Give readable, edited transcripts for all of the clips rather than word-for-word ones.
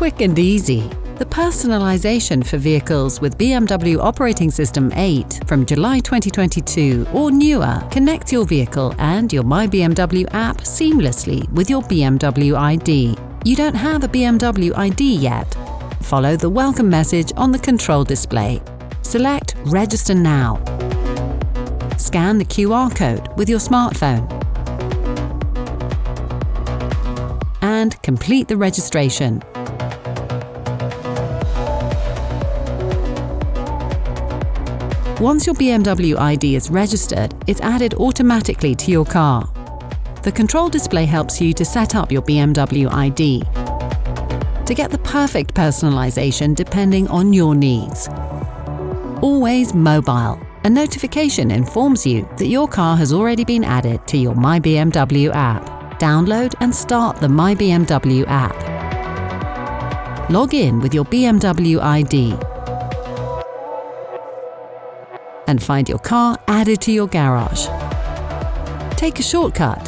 quick and easy. The personalization for vehicles with BMW Operating System 8 from July 2022 or newer connects your vehicle and your My BMW app seamlessly with your BMW ID. You don't have a BMW ID yet? Follow the welcome message on the control display. Select Register Now. Scan the QR code with your smartphone and complete the registration. Once your BMW ID is registered, it's added automatically to your car. The control display helps you to set up your BMW ID to get the perfect personalization depending on your needs. Always mobile. A notification informs you that your car has already been added to your My BMW app. Download and start the My BMW app. Log in with your BMW ID and find your car added to your garage. Take a shortcut.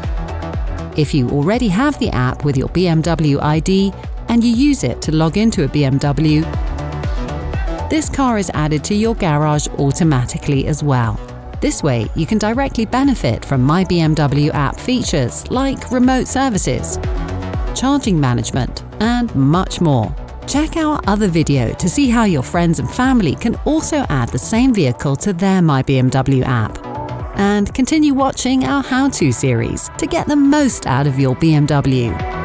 If you already have the app with your BMW ID and you use it to log into a BMW, this car is added to your garage automatically as well. This way, you can directly benefit from My BMW app features like remote services, charging management, and much more. Check our other video to see how your friends and family can also add the same vehicle to their My BMW app. And continue watching our how-to series to get the most out of your BMW.